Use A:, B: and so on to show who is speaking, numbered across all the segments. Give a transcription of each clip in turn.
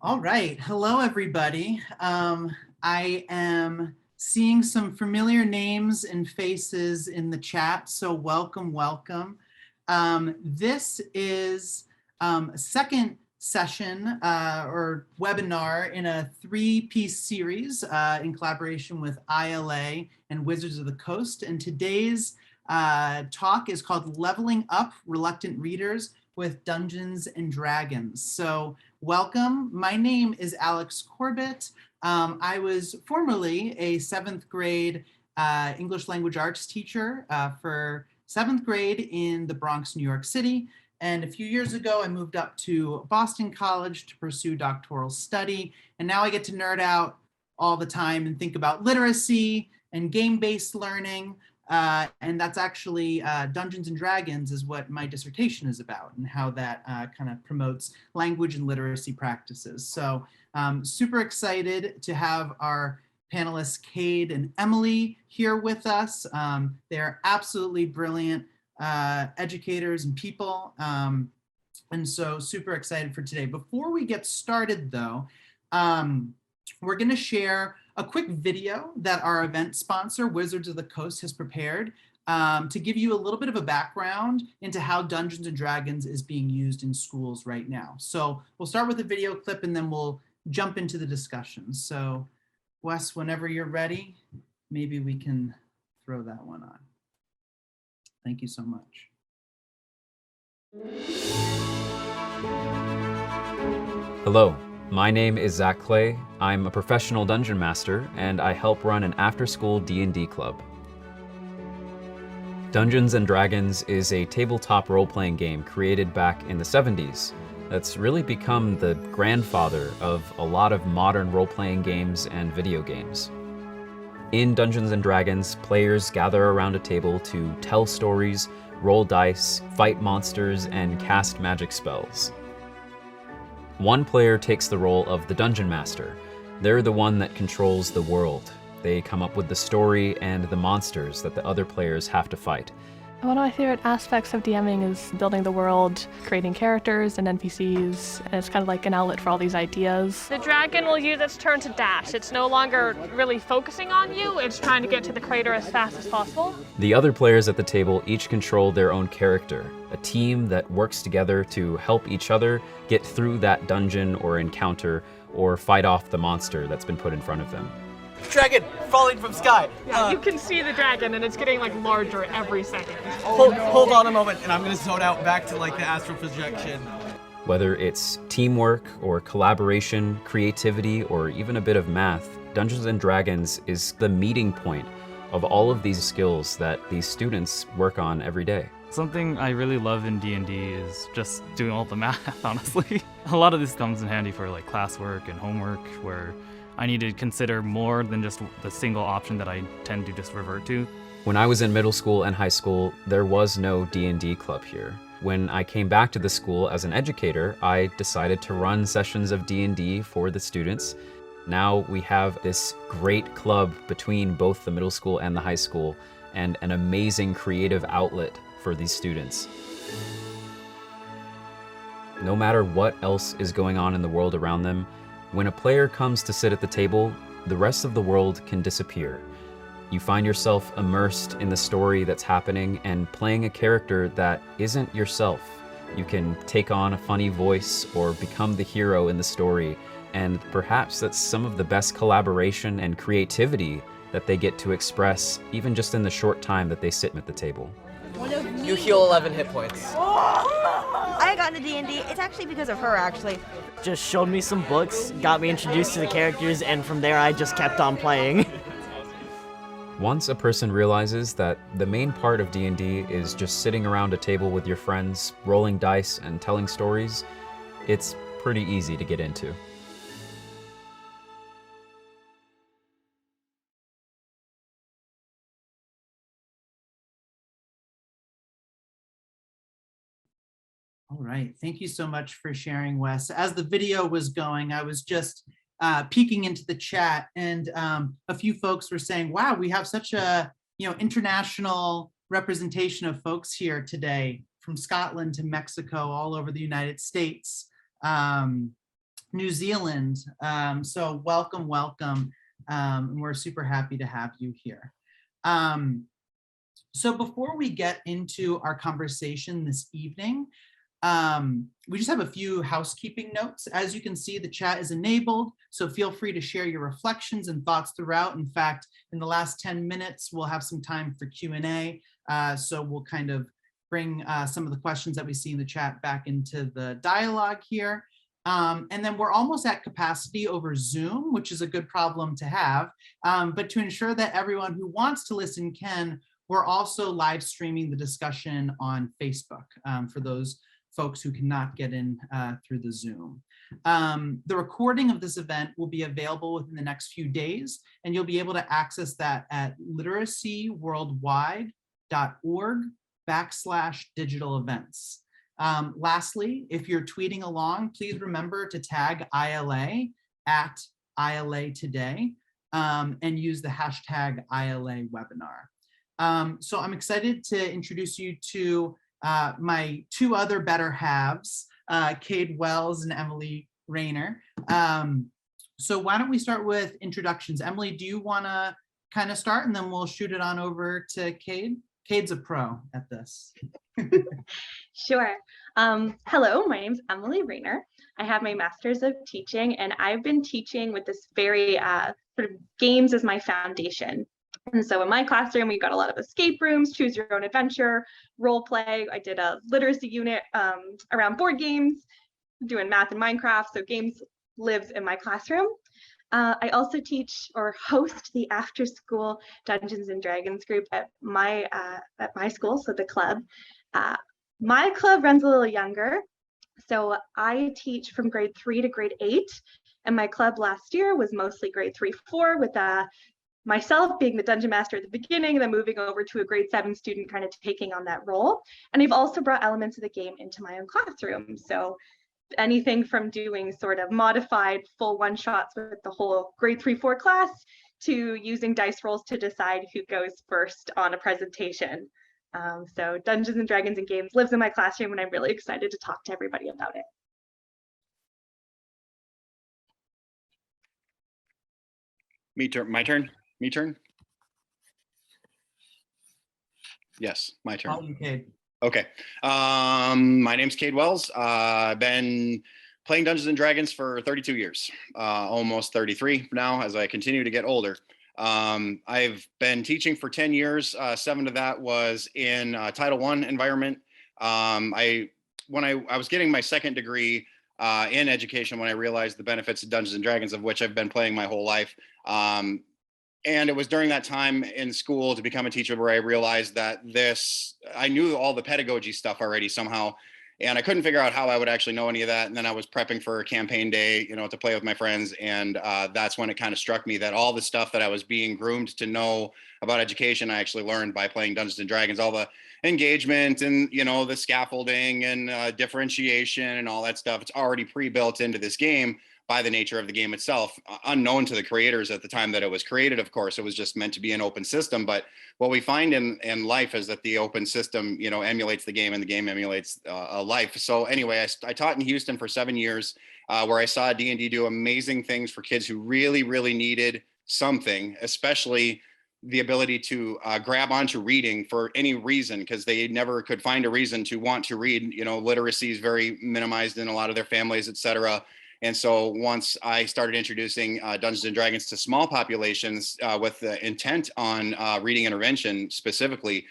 A: All right. Hello, everybody. I am seeing some familiar names and faces in the chat, so welcome, welcome. This is a second session or webinar in a three-piece series in collaboration with ILA and Wizards of the Coast. And today's talk is called Leveling Up Reluctant Readers with Dungeons and Dragons. So welcome. My name is Alex Corbett. I was formerly a 7th grade English language arts teacher for 7th grade in the Bronx, New York City. And a few years ago, I moved up to Boston College to pursue doctoral study. And now I get to nerd out all the time and think about literacy and game-based learning. And that's actually Dungeons and Dragons is what my dissertation is about and how that kind of promotes language and literacy practices. So super excited to have our panelists, Cade and Emily, here with us. They're absolutely brilliant educators and people. And so super excited for today. Before we get started though, we're gonna share a quick video that our event sponsor, Wizards of the Coast, has prepared to give you a little bit of a background into how Dungeons and Dragons is being used in schools right now. So we'll start with a video clip and then we'll jump into the discussion. So Wes, whenever you're ready, maybe we can throw that one on. Thank you so much.
B: Hello. My name is Zach Clay. I'm a professional dungeon master, and I help run an after-school D&D club. Dungeons & Dragons is a tabletop role-playing game created back in the 70s that's really become the grandfather of a lot of modern role-playing games and video games. In Dungeons & Dragons, players gather around a table to tell stories, roll dice, fight monsters, and cast magic spells. One player takes the role of the Dungeon Master. They're the one that controls the world. They come up with the story and the monsters that the other players have to fight.
C: One of my favorite aspects of DMing is building the world, creating characters and NPCs, and it's kind of like an outlet for all these ideas.
D: The dragon will use its turn to dash. It's no longer really focusing on you, it's trying to get to the crater as fast as possible.
B: The other players at the table each control their own character, a team that works together to help each other get through that dungeon or encounter or fight off the monster that's been put in front of them.
E: Dragon falling from sky.
D: Yeah, you can see the dragon and it's getting like larger every second.
E: Hold on a moment and I'm gonna zone out back to like the astral projection.
B: Whether it's teamwork or collaboration, creativity, or even a bit of math, Dungeons & Dragons is the meeting point of all of these skills that these students work on every day.
F: Something I really love in D&D is just doing all the math, honestly. A lot of this comes in handy for like classwork and homework where I need to consider more than just the single option that I tend to just revert to.
B: When I was in middle school and high school, there was no D&D club here. When I came back to the school as an educator, I decided to run sessions of D&D for the students. Now we have this great club between both the middle school and the high school and an amazing creative outlet for these students. No matter what else is going on in the world around them, when a player comes to sit at the table, the rest of the world can disappear. You find yourself immersed in the story that's happening and playing a character that isn't yourself. You can take on a funny voice or become the hero in the story, and perhaps that's some of the best collaboration and creativity that they get to express even just in the short time that they sit at the table.
E: You heal 11 hit points.
G: I got into D&D. It's actually because of her, actually.
H: Just showed me some books, got me introduced to the characters, and from there I just kept on playing.
B: Once a person realizes that the main part of D&D is just sitting around a table with your friends, rolling dice and telling stories, it's pretty easy to get into.
A: All right, thank you so much for sharing, Wes. As the video was going, I was just peeking into the chat, and a few folks were saying, wow, we have such a international representation of folks here today, from Scotland to Mexico, all over the United States. New Zealand. So welcome, welcome. We're super happy to have you here. So before we get into our conversation this evening, we just have a few housekeeping notes. As you can see, the chat is enabled, so feel free to share your reflections and thoughts throughout. In fact, in the last 10 minutes, we'll have some time for Q&A. So we'll kind of bring some of the questions that we see in the chat back into the dialogue here. And then we're almost at capacity over Zoom, which is a good problem to have. But to ensure that everyone who wants to listen can, we're also live streaming the discussion on Facebook for those folks who cannot get in through the Zoom. The recording of this event will be available within the next few days, and you'll be able to access that at literacyworldwide.org/digital events. Lastly, if you're tweeting along, please remember to tag ILA at ILA Today and use the hashtag ILA Webinar. So I'm excited to introduce you to my two other better halves, Cade Wells and Emily Rayner. So why don't we start with introductions? Emily, do you want to kind of start, and then we'll shoot it on over to Cade? Cade's a pro at this.
I: Sure. Hello, my name's Emily Rayner. I have my master's of teaching, and I've been teaching with this very sort of games as my foundation. And so in my classroom, we've got a lot of escape rooms, choose your own adventure, role play. I did a literacy unit around board games, doing math and Minecraft. So games lives in my classroom. I also teach or host the after school Dungeons and Dragons group at my school, so the club. My club runs a little younger. So I teach from grade 3 to grade 8. And my club last year was mostly grade 3, 4 with myself being the dungeon master at the beginning, and then moving over to a grade 7 student kind of taking on that role. And I've also brought elements of the game into my own classroom. So anything from doing sort of modified full one-shots with the whole grade 3, 4 class to using dice rolls to decide who goes first on a presentation. So Dungeons and Dragons and games lives in my classroom, and I'm really excited to talk to everybody about it.
J: My turn? Me turn? Yes, my turn. Okay. My name's Cade Wells. I've been playing Dungeons and Dragons for 32 years, almost 33 now as I continue to get older. I've been teaching for 10 years. 7 of that was in Title I environment. When I was getting my second degree in education, when I realized the benefits of Dungeons and Dragons, of which I've been playing my whole life. And it was during that time in school to become a teacher where I realized that I knew all the pedagogy stuff already somehow, and I couldn't figure out how I would actually know any of that. And then I was prepping for a campaign day, to play with my friends. And that's when it kind of struck me that all the stuff that I was being groomed to know about education, I actually learned by playing Dungeons and Dragons, all the engagement and, the scaffolding and differentiation and all that stuff. It's already pre-built into this game by the nature of the game itself, unknown to the creators at the time that it was created. Of course, it was just meant to be an open system. But what we find in life is that the open system, emulates the game, and the game emulates a life. So anyway, I taught in Houston for 7 years, where I saw D&D do amazing things for kids who really, really needed something, especially the ability to grab onto reading for any reason, because they never could find a reason to want to read. Literacy is very minimized in a lot of their families, et cetera. And so once I started introducing Dungeons and Dragons to small populations with the intent on reading intervention specifically,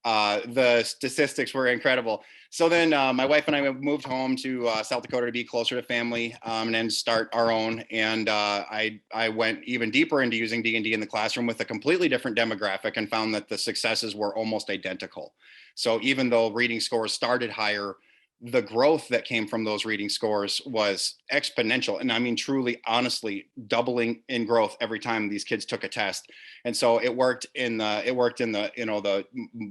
J: the statistics were incredible. So then my wife and I moved home to South Dakota to be closer to family and then start our own. And I went even deeper into using D&D in the classroom with a completely different demographic, and found that the successes were almost identical. So even though reading scores started higher, the growth that came from those reading scores was exponential. And I mean, truly, honestly, doubling in growth every time these kids took a test. And so it worked in the the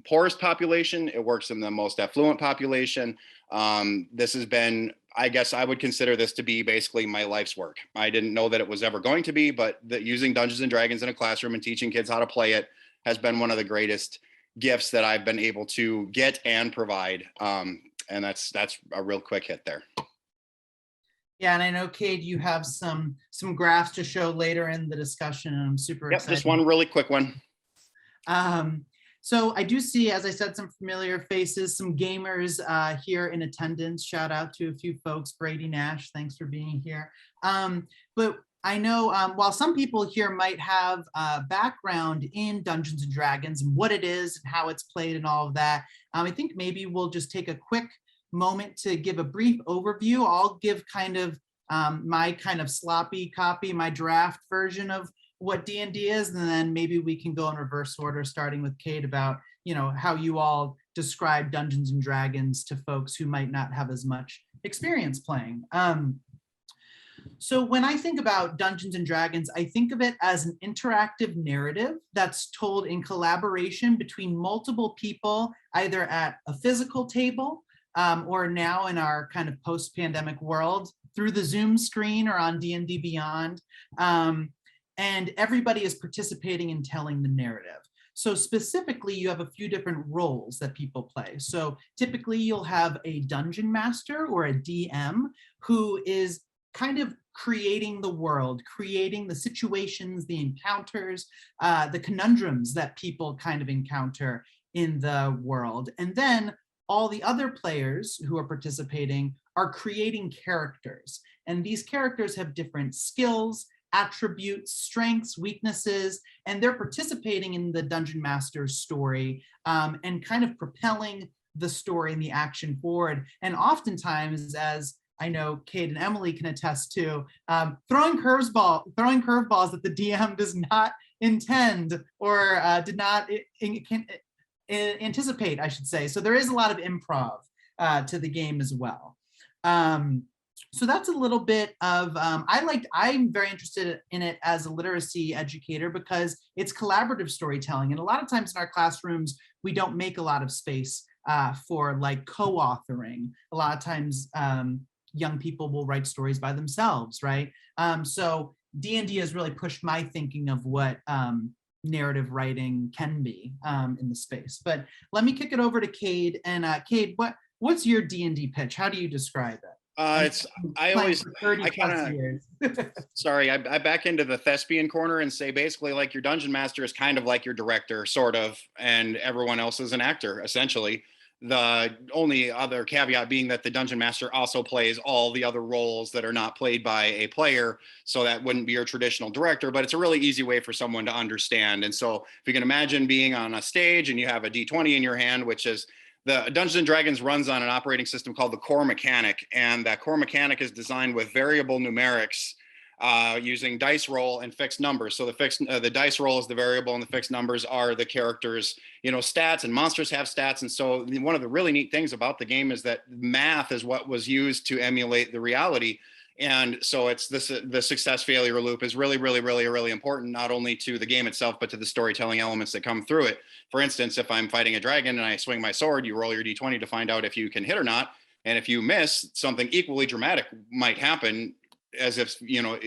J: poorest population. It works in the most affluent population. This has been, I guess I would consider this to be basically my life's work. I didn't know that it was ever going to be, but using Dungeons and Dragons in a classroom and teaching kids how to play it has been one of the greatest gifts that I've been able to get and provide. And that's a real quick hit there.
A: Yeah, and I know, Cade, you have some graphs to show later in the discussion, and I'm super excited.
J: Just one really quick one.
A: So I do see, as I said, some familiar faces, some gamers here in attendance. Shout out to a few folks. Brady Nash, thanks for being here. But I know while some people here might have background in Dungeons and Dragons and what it is and how it's played and all of that, I think maybe we'll just take a quick moment to give a brief overview. I'll give kind of my kind of sloppy copy, my draft version of what D&D is, and then maybe we can go in reverse order, starting with Kate about, how you all describe Dungeons and Dragons to folks who might not have as much experience playing. So when I think about Dungeons and Dragons, I think of it as an interactive narrative that's told in collaboration between multiple people, either at a physical table or now in our kind of post-pandemic world through the Zoom screen or on D&D Beyond. And everybody is participating in telling the narrative. So specifically, you have a few different roles that people play. So typically you'll have a dungeon master or a DM who is kind of creating the world, creating the situations, the encounters, the conundrums that people kind of encounter in the world. And then all the other players who are participating are creating characters. And these characters have different skills, attributes, strengths, weaknesses, and they're participating in the Dungeon Master's story and kind of propelling the story and the action forward. And oftentimes, as I know Kate and Emily can attest to, throwing curveballs that the DM does not intend or did not anticipate, I should say. So there is a lot of improv to the game as well. So that's a little bit of, I'm very interested in it as a literacy educator because it's collaborative storytelling. And a lot of times in our classrooms, we don't make a lot of space for like co-authoring. A lot of times young people will write stories by themselves, right? So D&D has really pushed my thinking of what narrative writing can be in the space. But let me kick it over to Cade. And Cade, what's your D&D pitch? How do you describe it?
J: I back into the thespian corner and say basically like your dungeon master is kind of like your director, sort of, and everyone else is an actor, essentially. The only other caveat being that the dungeon master also plays all the other roles that are not played by a player, so that wouldn't be your traditional director, but it's a really easy way for someone to understand. And so if you can imagine being on a stage and you have a D20 in your hand, which is the Dungeons and Dragons runs on an operating system called the core mechanic, and that core mechanic is designed with variable numerics using dice roll and fixed numbers. So the dice roll is the variable, and the fixed numbers are the characters' stats, and monsters have stats. And so one of the really neat things about the game is that math is what was used to emulate the reality. And so it's the success failure loop is really, really, really, really important, not only to the game itself, but to the storytelling elements that come through it. For instance, if I'm fighting a dragon and I swing my sword, you roll your D20 to find out if you can hit or not. And if you miss, something equally dramatic might happen, as if,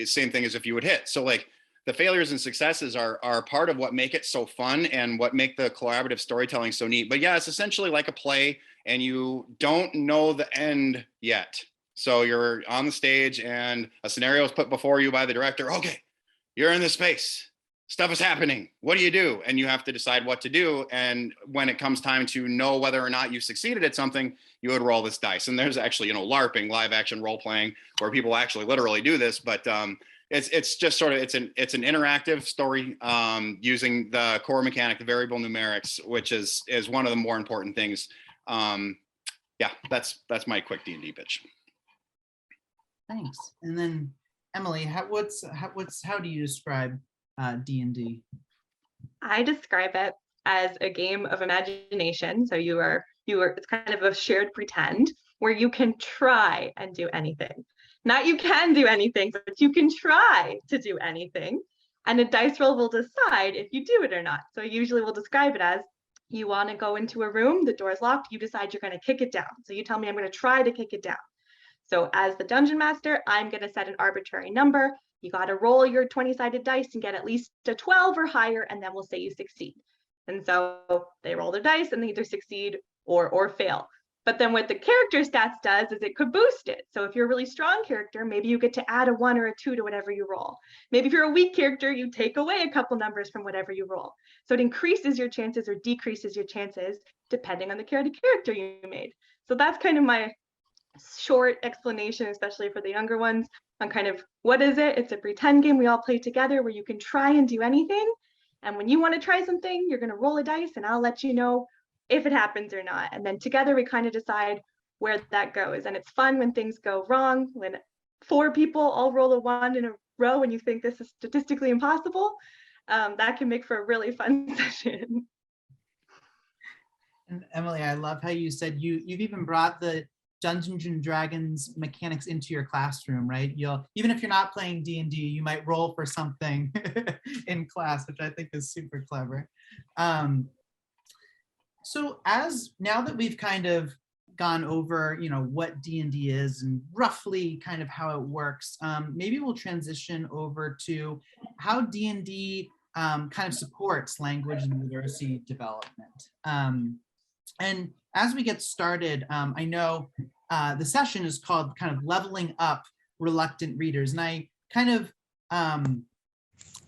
J: same thing as if you would hit. So like the failures and successes are part of what make it so fun and what make the collaborative storytelling so neat. But yeah, it's essentially like a play and you don't know the end yet. So you're on the stage and a scenario is put before you by the director. Okay, you're in this space. Stuff is happening. What do you do? And you have to decide what to do. And when it comes time to know whether or not you succeeded at something, you would roll this dice. And there's actually, LARPing, live action role playing, where people actually literally do this. But it's just sort of, it's an interactive story using the core mechanic, the variable numerics, which is one of the more important things. Yeah, that's my quick D&D pitch.
A: Thanks. And then Emily, how do you describe D&D?
I: I describe it as a game of imagination. So it's kind of a shared pretend where you can try and do anything. Not you can do anything, but you can try to do anything. And a dice roll will decide if you do it or not. So usually we'll describe it as you want to go into a room, the door's locked, you decide you're going to kick it down. So you tell me I'm going to try to kick it down. So as the dungeon master, I'm going to set an arbitrary number. You got to roll your 20-sided dice and get at least a 12 or higher, and then we'll say you succeed. And so they roll their dice and they either succeed or fail. But then what the character stats does is it could boost it. So if you're a really strong character, maybe you get to add a 1 or a 2 to whatever you roll. Maybe if you're a weak character, you take away a couple numbers from whatever you roll. So it increases your chances or decreases your chances depending on the character you made. So that's kind of my short explanation, especially for the younger ones, on kind of what is it? It's a pretend game we all play together where you can try and do anything. And when you want to try something, you're going to roll a dice and I'll let you know if it happens or not. And then together we kind of decide where that goes. And it's fun when things go wrong, when 4 people all roll a 1 in a row and you think this is statistically impossible. That can make for a really fun session.
A: And Emily, I love how you said you've even brought the Dungeons and Dragons mechanics into your classroom, right? Even if you're not playing D&D, you might roll for something in class, which I think is super clever. So now that we've kind of gone over, what D&D is and roughly kind of how it works, maybe we'll transition over to how D&D kind of supports language and literacy development. And as we get started, I know the session is called kind of leveling up reluctant readers. And I kind of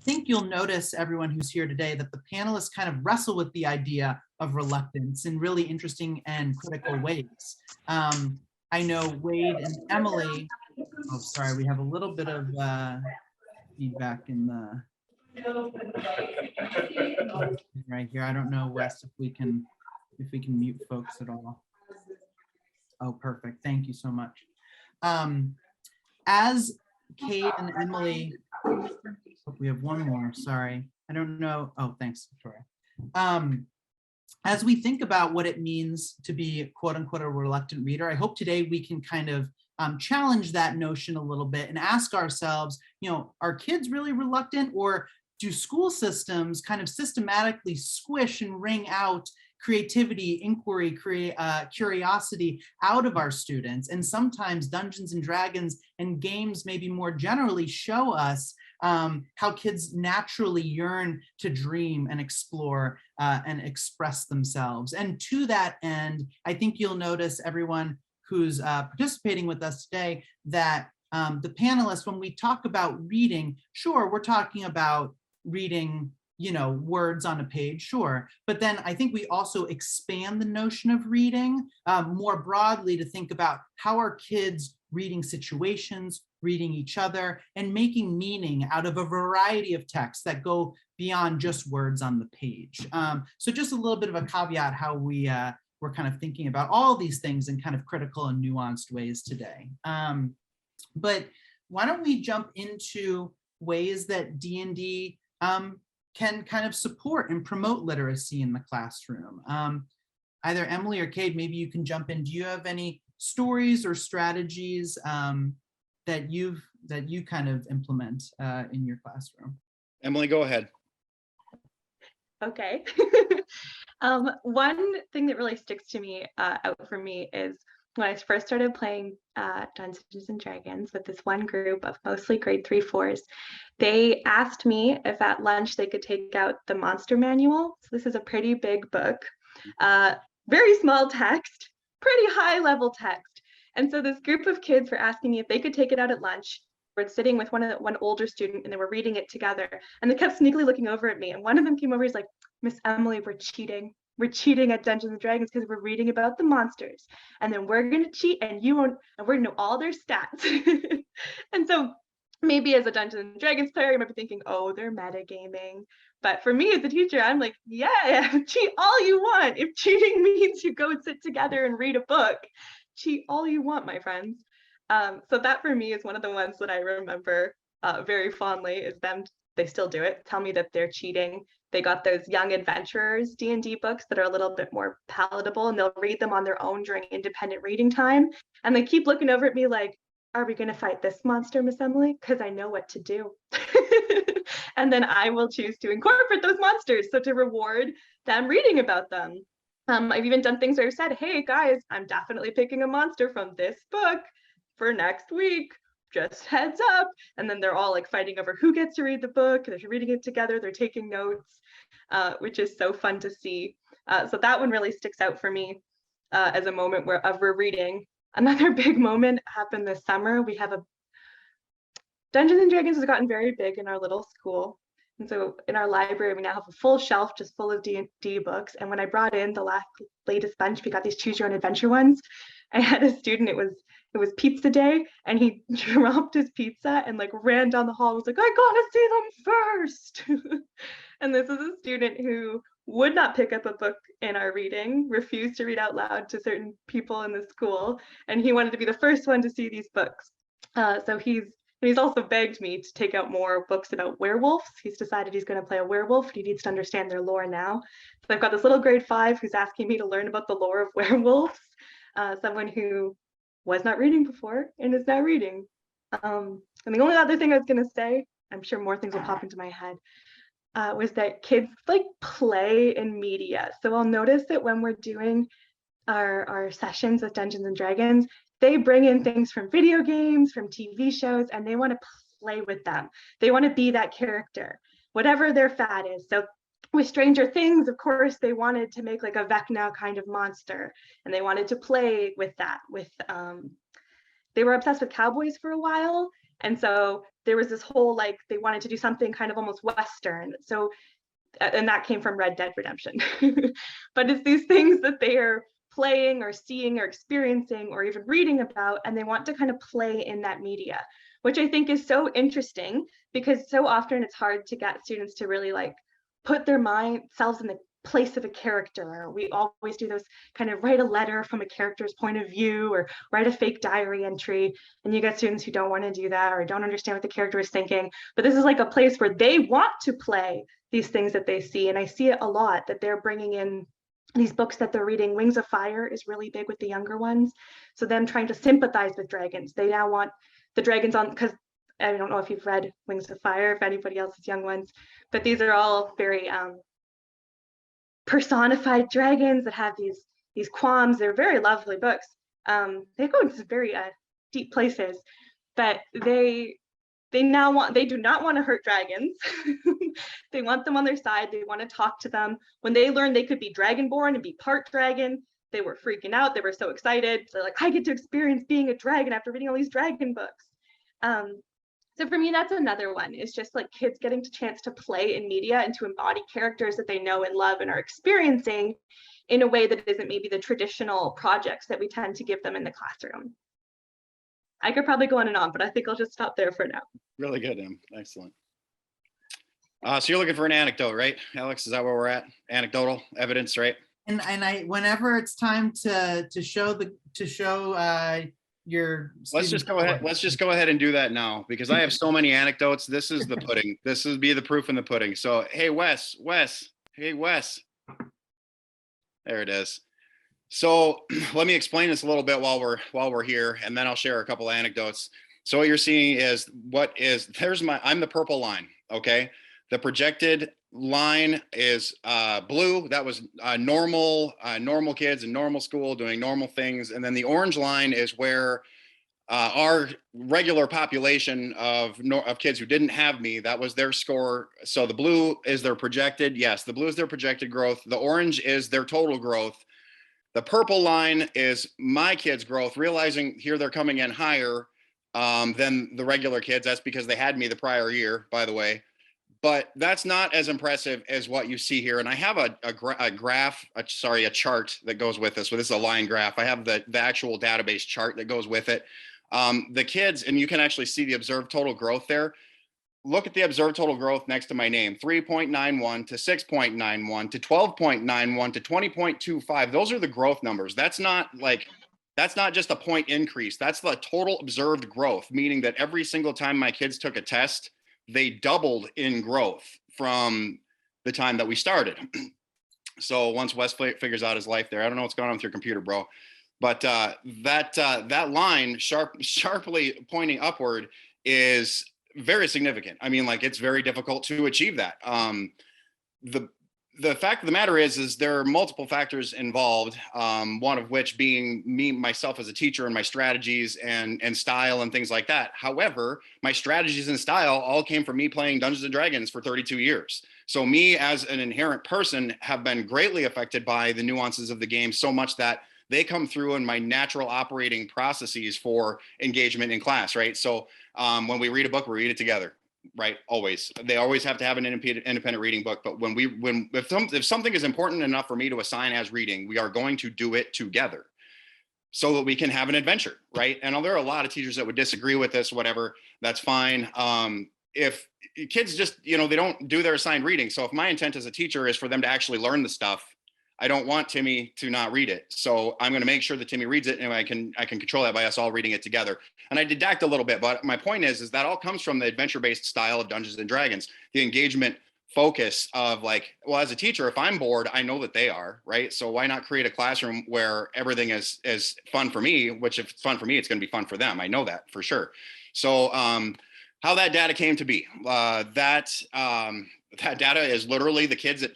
A: think you'll notice, everyone who's here today, that the panelists kind of wrestle with the idea of reluctance in really interesting and critical ways. I know Wade and Emily, oh, sorry, we have a little bit of feedback in the, right here. I don't know, Wes, if we can mute folks at all. Oh, perfect. Thank you so much. As Kate and Emily, oh, we have one more, sorry. I don't know. Oh, thanks, Victoria. As we think about what it means to be quote unquote a reluctant reader, I hope today we can kind of challenge that notion a little bit and ask ourselves, are kids really reluctant, or do school systems kind of systematically squish and wring out creativity, inquiry, curiosity out of our students? And sometimes Dungeons and Dragons and games maybe more generally show us how kids naturally yearn to dream and explore and express themselves. And to that end, I think you'll notice, everyone who's participating with us today, that the panelists, when we talk about reading, sure, we're talking about reading words on a page, sure. But then I think we also expand the notion of reading more broadly to think about how are kids reading situations, reading each other, and making meaning out of a variety of texts that go beyond just words on the page. So just a little bit of a caveat how we're kind of thinking about all these things in kind of critical and nuanced ways today. But why don't we jump into ways that D&D can kind of support and promote literacy in the classroom. Either Emily or Kate, maybe you can jump in. Do you have any stories or strategies that you kind of implement in your classroom?
J: Emily, go ahead.
I: Okay. One thing that really sticks to me out for me is when I first started playing Dungeons and Dragons with this one group of mostly grade 3-4s, they asked me if at lunch they could take out the monster manual. So this is a pretty big book, very small text, pretty high level text. And so this group of kids were asking me if they could take it out at lunch. We're sitting with one older student and they were reading it together. And they kept sneakily looking over at me. And one of them came over, he's like, Miss Emily, we're cheating. We're cheating at Dungeons and Dragons because we're reading about the monsters. And then we're going to cheat and you won't, and we're going to know all their stats. And so maybe as a Dungeons and Dragons player, you might be thinking, oh, they're metagaming. But for me as a teacher, I'm like, yeah, cheat all you want. If cheating means you go and sit together and read a book, cheat all you want, my friends. So that for me is one of the ones that I remember very fondly is them, they still do it, tell me that they're cheating. They got those Young Adventurers D&D books that are a little bit more palatable, and they'll read them on their own during independent reading time. And they keep looking over at me like, are we going to fight this monster, Miss Emily? Because I know what to do. And then I will choose to incorporate those monsters. So to reward them reading about them. I've even done things where I've said, hey guys, I'm definitely picking a monster from this book for next week. Just heads up. And then they're all like fighting over who gets to read the book. They're reading it together. They're taking notes, which is so fun to see. So that one really sticks out for me. as a moment of we're reading. Another big moment happened this summer. We have a Dungeons and Dragons has gotten very big in our little school. And so in our library, we now have a full shelf just full of D&D books. And when I brought in the latest bunch, we got these choose your own adventure ones. I had a student, it was pizza day, and he dropped his pizza and like ran down the hall, was like, I gotta see them first. And this is a student who would not pick up a book in our reading, refused to read out loud to certain people in the school, and he wanted to be the first one to see these books. So he's also begged me to take out more books about werewolves. He's decided he's going to play a werewolf, and he needs to understand their lore now. So I've got this little grade 5 who's asking me to learn about the lore of werewolves, someone who was not reading before and is now reading. And the only other thing I was going to say, I'm sure more things will pop into my head, was that kids like play in media. So I'll notice that when we're doing our sessions with Dungeons and Dragons, they bring in things from video games, from TV shows, and they want to play with them. They want to be that character, whatever their fad is. So with Stranger Things, of course, they wanted to make like a Vecna kind of monster, and they wanted to play with that. They were obsessed with cowboys for a while, and so there was this whole like they wanted to do something kind of almost Western. So, and that came from Red Dead Redemption. But it's these things that they are playing or seeing or experiencing or even reading about, and they want to kind of play in that media, which I think is so interesting, because so often it's hard to get students to really like put their selves in the place of a character. We always do those kind of write a letter from a character's point of view or write a fake diary entry, and you get students who don't want to do that or don't understand what the character is thinking. But this is like a place where they want to play these things that they see, and I see it a lot that they're bringing in these books that they're reading. Wings of Fire is really big with the younger ones. So them trying to sympathize with dragons. They now want the dragons on, because I don't know if you've read Wings of Fire, if anybody else is young ones, but these are all very personified dragons that have these qualms. They're very lovely books. They go into very deep places, but they do not want to hurt dragons. They want them on their side. They want to talk to them. When they learned they could be dragonborn and be part dragon, they were freaking out. They were so excited. They're like, I get to experience being a dragon after reading all these dragon books. So for me, that's another one. It's just like kids getting the chance to play in media and to embody characters that they know and love and are experiencing in a way that isn't maybe the traditional projects that we tend to give them in the classroom. I could probably go on and on, but I think I'll just stop there for now.
J: Really good, Em. Excellent. So you're looking for an anecdote, right, Alex? Is that where we're at? Anecdotal evidence, right?
A: And I, whenever it's time to show your
J: let's just go ahead and do that now, because I have so many anecdotes. This is the pudding. This will be the proof in the pudding. So hey, Wes, there it is. So let me explain this a little bit while we're here, and then I'll share a couple of anecdotes. So what you're seeing is I'm the purple line. Okay, the projected line is blue. That was normal kids in normal school doing normal things, and then the orange line is where our regular population of kids who didn't have me, that was their score. So the blue is their projected. Yes, the blue is their projected growth. The orange is their total growth. The purple line is my kids' growth, realizing here they're coming in higher than the regular kids. That's because they had me the prior year, by the way. But that's not as impressive as what you see here. And I have a chart that goes with this. So this is a line graph. I have the actual database chart that goes with it. The kids, and you can actually see the observed total growth there. Look at the observed total growth next to my name, 3.91 to 6.91 to 12.91 to 20.25. Those are the growth numbers. That's not just a point increase. That's the total observed growth, meaning that every single time my kids took a test, they doubled in growth from the time that we started. So once Wes figures out his life there, I don't know what's going on with your computer, bro. But that line sharply pointing upward is very significant. I mean, like, it's very difficult to achieve that. The fact of the matter is there are multiple factors involved. One of which being myself as a teacher and my strategies and style and things like that. However, my strategies and style all came from me playing Dungeons and Dragons for 32 years. So me as an inherent person have been greatly affected by the nuances of the game, so much that they come through in my natural operating processes for engagement in class, right? So when we read a book, we read it together, right? Always. They always have to have an independent reading book. But if something is important enough for me to assign as reading, we are going to do it together so that we can have an adventure, right? And there are a lot of teachers that would disagree with this, whatever, that's fine. If kids just, they don't do their assigned reading. So if my intent as a teacher is for them to actually learn the stuff, I don't want Timmy to not read it. So I'm going to make sure that Timmy reads it, and I can control that by us all reading it together. And I didact a little bit, but my point is that all comes from the adventure-based style of Dungeons and Dragons, the engagement focus of like, well, as a teacher, if I'm bored, I know that they are, right? So why not create a classroom where everything is fun for me, which if it's fun for me, it's going to be fun for them. I know that for sure. So how that data came to be, that data is literally the kids that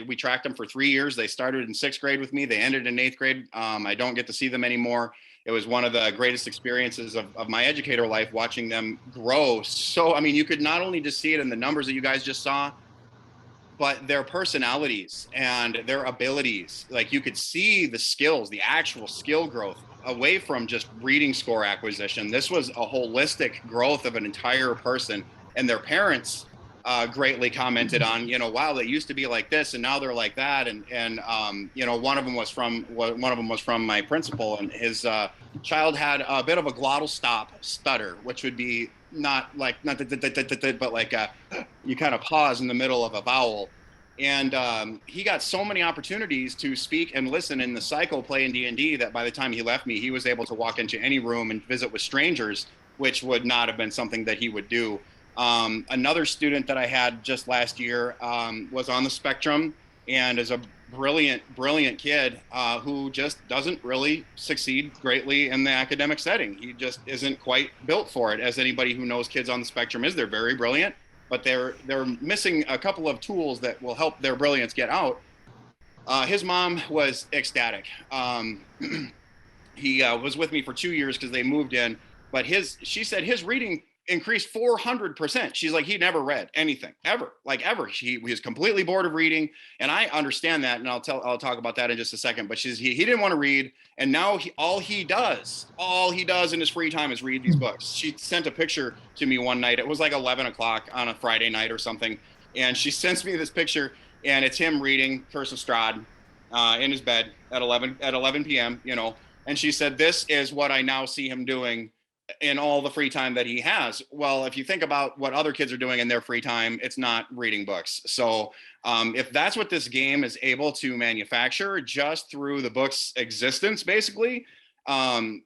J: we tracked them for 3 years. They started in 6th grade with me. They ended in 8th grade. I don't get to see them anymore. It was one of the greatest experiences of my educator life, watching them grow. So, I mean, you could not only just see it in the numbers that you guys just saw, but their personalities and their abilities. Like, you could see the skills, the actual skill growth away from just reading score acquisition. This was a holistic growth of an entire person, and their parents greatly commented on, wow, they used to be like this and now they're like that. And one of them was from my principal, and his child had a bit of a glottal stutter, which would be not but like you kind of pause in the middle of a vowel. And he got so many opportunities to speak and listen in the cycle playing D&D that by the time he left me, he was able to walk into any room and visit with strangers, which would not have been something that he would do. Another student that I had just last year was on the spectrum and is a brilliant kid who just doesn't really succeed greatly in the academic setting. He just isn't quite built for it. As anybody who knows kids on the spectrum is, they're very brilliant, but they're missing a couple of tools that will help their brilliance get out. His mom was ecstatic. He was with me for 2 years because they moved in, but she said his reading increased 400%. She's like, he never read anything ever. He was completely bored of reading, and I understand that, and I'll talk about that in just a second. But he didn't want to read, and now all he does in his free time is read these books. She sent a picture to me one night. It was like 11 o'clock on a Friday night or something, and she sends me this picture, and it's him reading Curse of Strahd in his bed at 11 p.m. And she said, "This is what I now see him doing in all the free time that he has." Well, if you think about what other kids are doing in their free time, it's not reading books. So if that's what this game is able to manufacture just through the book's existence, basically, then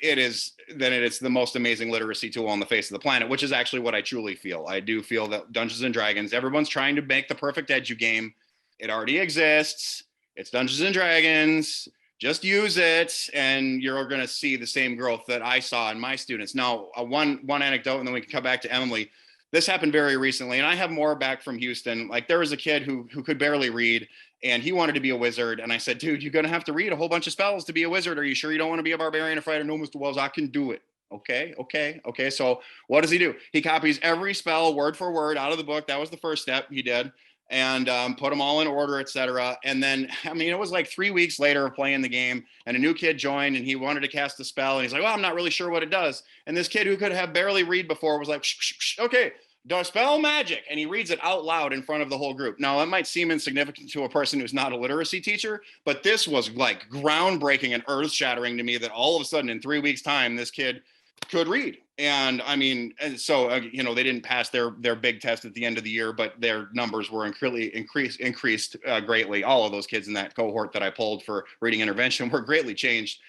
J: it is the most amazing literacy tool on the face of the planet, which is actually what I truly feel. I do feel that Dungeons and Dragons, everyone's trying to make the perfect edu game. It already exists. It's Dungeons and Dragons. Just use it, and you're going to see the same growth that I saw in my students. Now, one anecdote, and then we can come back to Emily. This happened very recently, and I have more back from Houston. Like, there was a kid who could barely read, and he wanted to be a wizard. And I said, dude, you're going to have to read a whole bunch of spells to be a wizard. Are you sure you don't want to be a barbarian or fighter? No, Mr. Wells, I can do it. Okay. So what does he do? He copies every spell word for word out of the book. That was the first step he did. And put them all in order, etc. And then, it was like 3 weeks later of playing the game, and a new kid joined, and he wanted to cast a spell, and he's like, well, I'm not really sure what it does. And this kid who could have barely read before was like, shh, okay, dispel magic. And he reads it out loud in front of the whole group. Now, that might seem insignificant to a person who's not a literacy teacher, but this was like groundbreaking and earth-shattering to me, that all of a sudden in 3 weeks' time, this kid could read. And so they didn't pass their big test at the end of the year, but their numbers were increased greatly. All of those kids in that cohort that I pulled for reading intervention were greatly changed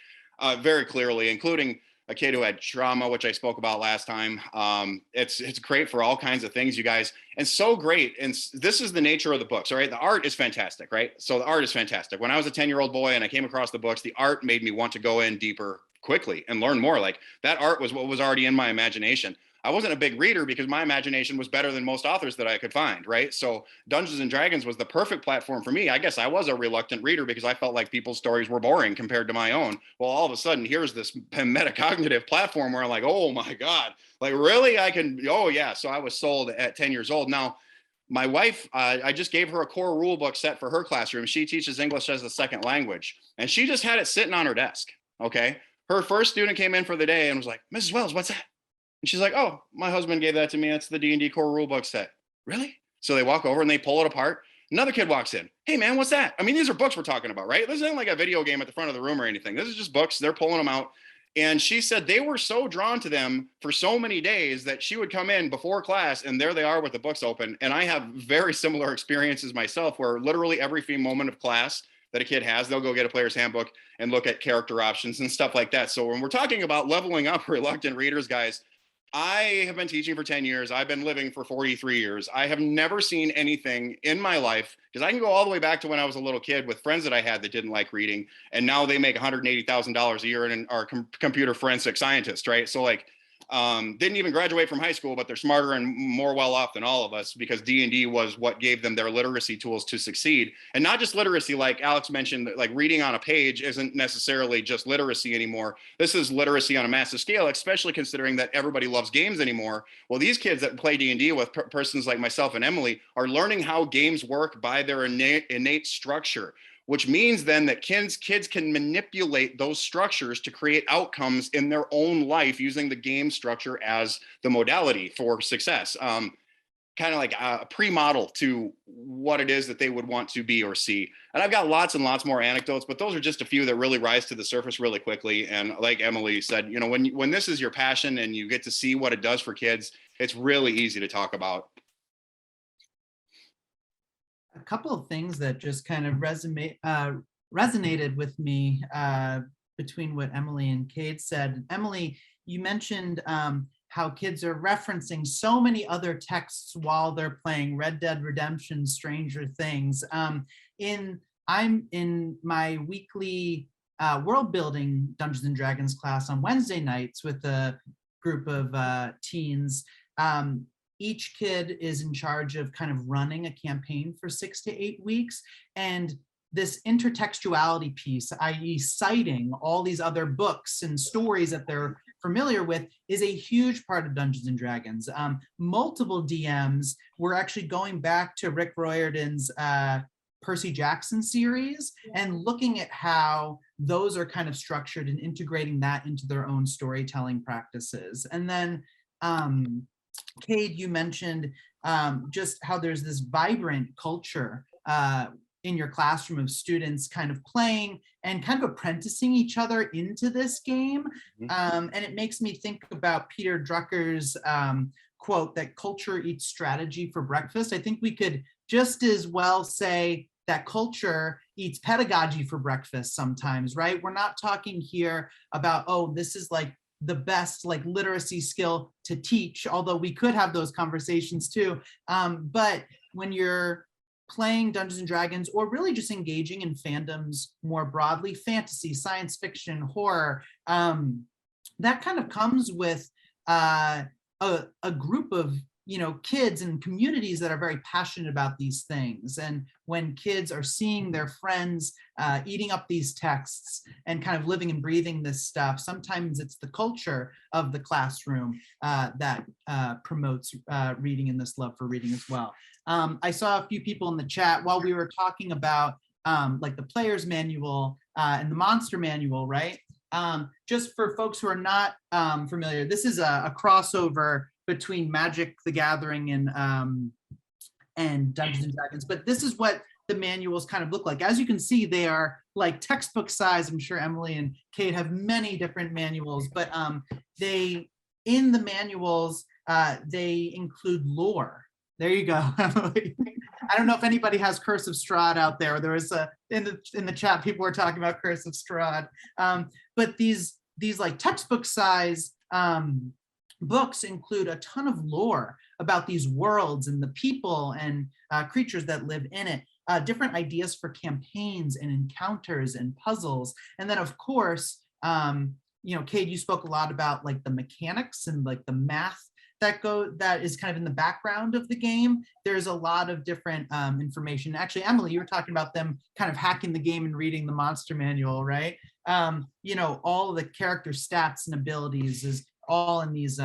J: very clearly, including a kid who had trauma, which I spoke about last time. It's great for all kinds of things, you guys, and so great. And this is the nature of the books, all right? The art is fantastic, right? So the art is fantastic. When I was a 10-year-old boy and I came across the books, the art made me want to go in deeper quickly and learn more. Like, that art was what was already in my imagination. I wasn't a big reader because my imagination was better than most authors that I could find, right? So Dungeons and Dragons was the perfect platform for me. I guess I was a reluctant reader because I felt like people's stories were boring compared to my own. Well, all of a sudden, here's this metacognitive platform where I'm like, oh my God, like, really? I can, oh yeah. So I was sold at 10 years old. Now, My wife, I just gave her a core rule book set for her classroom. She teaches English as a second language, and she just had it sitting on her desk. Okay. Her first student came in for the day and was like, Mrs. Wells, what's that? And she's like, oh, my husband gave that to me. That's the D&D core rule book set. Really? So they walk over and they pull it apart. Another kid walks in. Hey, man, what's that? I mean, these are books we're talking about, right? This isn't like a video game at the front of the room or anything. This is just books. They're pulling them out. And she said they were so drawn to them for so many days that she would come in before class and there they are with the books open. And I have very similar experiences myself where literally every few moment of class that a kid has, they'll go get a player's handbook and look at character options and stuff like that. So when we're talking about leveling up reluctant readers, guys, I have been teaching for 10 years. I've been living for 43 years. I have never seen anything in my life, because I can go all the way back to when I was a little kid with friends that I had that didn't like reading. And now they make $180,000 a year and are computer forensic scientists, right? So like, didn't even graduate from high school, but they're smarter and more well off than all of us because D&D was what gave them their literacy tools to succeed. And not just literacy, like Alex mentioned, like reading on a page isn't necessarily just literacy anymore. This is literacy on a massive scale, especially considering that everybody loves games anymore. Well, these kids that play D&D with persons like myself and Emily are learning how games work by their innate structure, which means then that kids can manipulate those structures to create outcomes in their own life using the game structure as the modality for success. Kind of like a pre-model to what it is that they would want to be or see. And I've got lots and lots more anecdotes, but those are just a few that really rise to the surface really quickly. And like Emily said, you know, when this is your passion and you get to see what it does for kids, it's really easy to talk about.
A: A couple of things that just kind of resonated with me between what Emily and Kate said. Emily, you mentioned how kids are referencing so many other texts while they're playing Red Dead Redemption, Stranger Things. I'm in my weekly world building Dungeons and Dragons class on Wednesday nights with a group of teens. Each kid is in charge of kind of running a campaign for 6 to 8 weeks. And this intertextuality piece, i.e. citing all these other books and stories that they're familiar with, is a huge part of Dungeons and Dragons. Multiple DMs were actually going back to Rick Riordan's Percy Jackson series and looking at how those are kind of structured and integrating that into their own storytelling practices. And then Cade, you mentioned just how there's this vibrant culture in your classroom of students kind of playing and kind of apprenticing each other into this game. And it makes me think about Peter Drucker's quote that culture eats strategy for breakfast. I think we could just as well say that culture eats pedagogy for breakfast sometimes, right? We're not talking here about, oh, this is like the best like literacy skill to teach, although we could have those conversations too. But when you're playing Dungeons and Dragons or really just engaging in fandoms more broadly, fantasy, science fiction, horror, that kind of comes with a group of kids and communities that are very passionate about these things. And when kids are seeing their friends eating up these texts and kind of living and breathing this stuff, sometimes it's the culture of the classroom that promotes reading and this love for reading as well. I saw a few people in the chat while we were talking about like the player's manual and the monster manual, right? Just for folks who are not familiar, this is a crossover between Magic the Gathering and Dungeons and Dragons, but this is what the manuals kind of look like. As you can see, they are like textbook size. I'm sure Emily and Kate have many different manuals, but in the manuals, they include lore. There you go, Emily. I don't know if anybody has Curse of Strahd out there. There was in the chat, people were talking about Curse of Strahd. But these like textbook size books include a ton of lore about these worlds and the people and creatures that live in it, different ideas for campaigns and encounters and puzzles. And then of course, Kate, you spoke a lot about like the mechanics and like the math that is kind of in the background of the game. There's a lot of different information. Actually, Emily, you were talking about them kind of hacking the game and reading the monster manual, right? All of the character stats and abilities all in these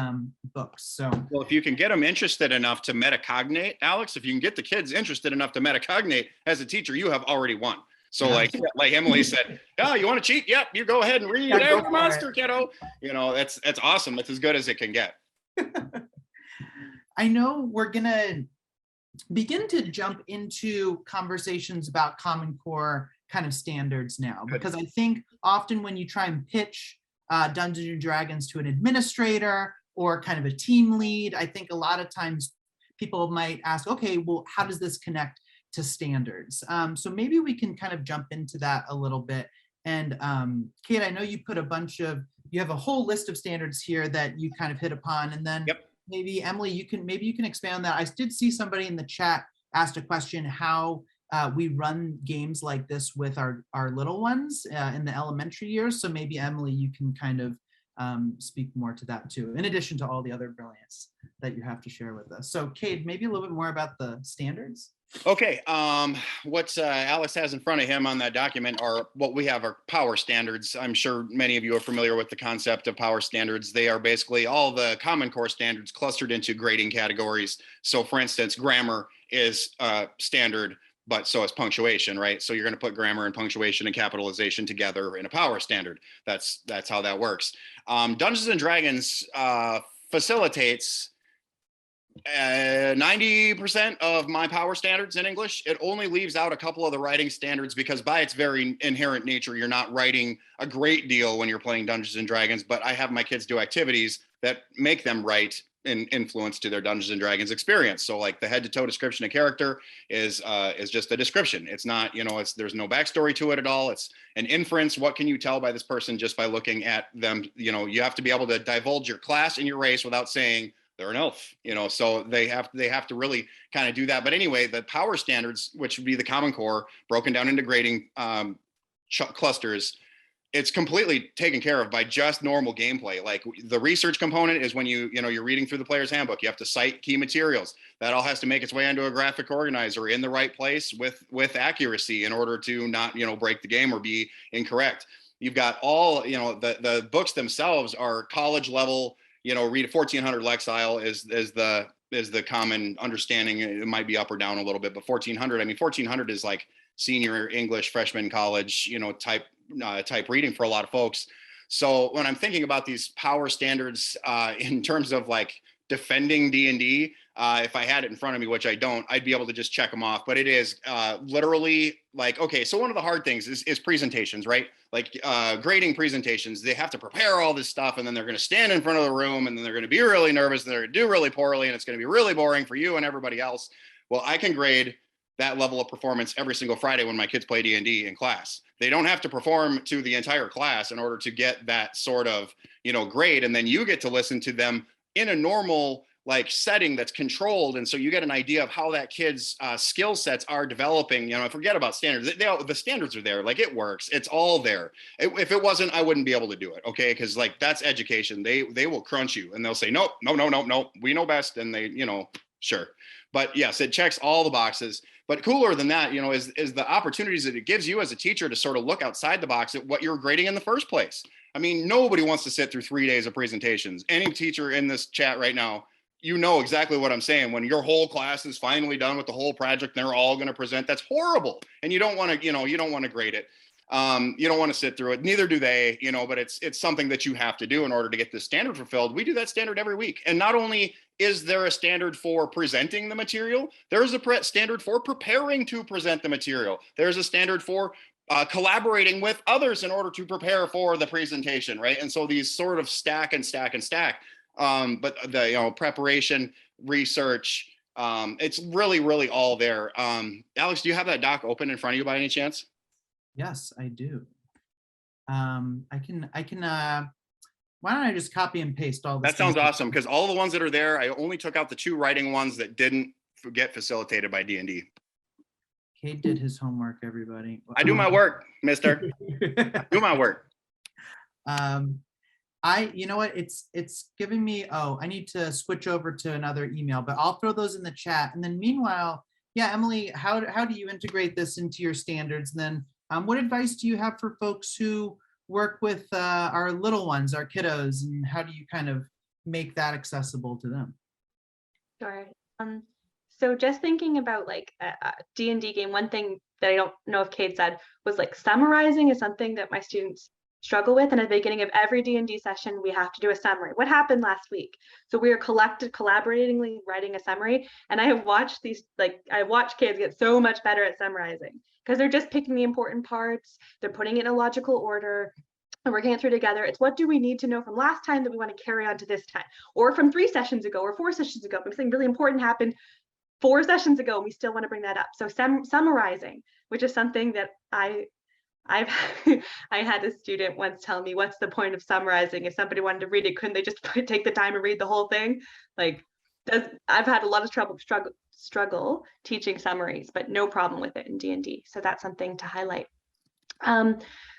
A: books. So,
J: well, if you can get them interested enough to metacognate, Alex, if you can get the kids interested enough to metacognate as a teacher, you have already won. So like Emily said, oh, you want to cheat? Yep, you go ahead and read every monster, kiddo. You know, that's awesome. That's as good as it can get.
A: I know we're gonna begin to jump into conversations about Common Core kind of standards now, because I think often when you try and pitch Dungeons and Dragons to an administrator or kind of a team lead, I think a lot of times people might ask, okay, well, how does this connect to standards? So maybe we can kind of jump into that a little bit. And Kate, I know you put you have a whole list of standards here that you kind of hit upon, and then maybe Emily, you can expand on that. I did see somebody in the chat asked a question how we run games like this with our little ones in the elementary years. So maybe Emily, you can kind of speak more to that too, in addition to all the other brilliance that you have to share with us. So Cade, maybe a little bit more about the standards.
J: Okay, what Alex has in front of him on that document are what we have are power standards. I'm sure many of you are familiar with the concept of power standards. They are basically all the Common Core standards clustered into grading categories. So for instance, grammar is standard, but so is punctuation, right? So you're going to put grammar and punctuation and capitalization together in a power standard. That's how that works. Dungeons and Dragons facilitates 90% of my power standards in English. It only leaves out a couple of the writing standards because by its very inherent nature, you're not writing a great deal when you're playing Dungeons and Dragons, but I have my kids do activities that make them write in influence to their Dungeons and Dragons experience. So like the head to toe description of character is just a description. It's not, there's no backstory to it at all. It's an inference. What can you tell by this person just by looking at them? You have to be able to divulge your class and your race without saying they're an elf, so they have to really kind of do that. But anyway, the power standards, which would be the Common Core broken down into grading clusters, it's completely taken care of by just normal gameplay. Like the research component is when you're reading through the player's handbook, you have to cite key materials. That all has to make its way into a graphic organizer in the right place with accuracy in order to not, break the game or be incorrect. You've got all, the books themselves are college level. Read a 1400 Lexile is the common understanding. It might be up or down a little bit, but 1400 is like senior English, freshman college, type reading for a lot of folks. So when I'm thinking about these power standards in terms of like defending D&D, if I had it in front of me, which I don't, I'd be able to just check them off. But it is literally like, okay, so one of the hard things is presentations, right? Like grading presentations, they have to prepare all this stuff and then they're going to stand in front of the room and then they're going to be really nervous and they're going to do really poorly and it's going to be really boring for you and everybody else. Well, I can grade that level of performance every single Friday when my kids play D&D in class. They don't have to perform to the entire class in order to get that sort of, grade. And then you get to listen to them in a normal like setting that's controlled. And so you get an idea of how that kid's skill sets are developing. Forget about standards. The standards are there. Like it works. It's all there. If it wasn't, I wouldn't be able to do it. Okay. Cause like that's education. They will crunch you and they'll say, nope. We know best. And they, sure. But yes, it checks all the boxes. But cooler than that, is the opportunities that it gives you as a teacher to sort of look outside the box at what you're grading in the first place. I mean, nobody wants to sit through 3 days of presentations. Any teacher in this chat right now, exactly what I'm saying. When your whole class is finally done with the whole project, and they're all going to present. That's horrible. And you don't want to, you don't want to grade it. You don't want to sit through it. Neither do they, but it's something that you have to do in order to get this standard fulfilled. We do that standard every week. And not only is there a standard for presenting the material, there's a standard for preparing to present the material. There's a standard for collaborating with others in order to prepare for the presentation, right? And so these sort of stack and stack and stack. But the preparation, research, it's really, really all there. Alex, do you have that doc open in front of you by any chance?
A: Yes, I do. I can. Why don't I just copy and paste all this?
J: That sounds awesome, because all the ones that are there, I only took out the 2 writing ones that didn't get facilitated by D&D.
A: Kate did his homework, everybody.
J: I do my work, mister. I do my work.
A: You know what, it's giving me, I need to switch over to another email, but I'll throw those in the chat. And then meanwhile, yeah, Emily, how do you integrate this into your standards? And then what advice do you have for folks who work with our little ones, our kiddos, and how do you kind of make that accessible to them?
I: Sure. So just thinking about like a D&D game, one thing that I don't know if Kate said was like summarizing is something that my students struggle with. And at the beginning of every D&D session, we have to do a summary. What happened last week? So we are collaboratingly writing a summary. And I have watched I watch kids get so much better at summarizing because they're just picking the important parts. They're putting it in a logical order and working it through together. It's what do we need to know from last time that we want to carry on to this time, or from 3 sessions ago or 4 sessions ago. But something really important happened 4 sessions ago, and we still want to bring that up. So summarizing, which is something that I've I had a student once tell me, what's the point of summarizing? If somebody wanted to read it, couldn't they just take the time and read the whole thing? Like, I've had a lot of struggle teaching summaries, but no problem with it in D&D. So that's something to highlight.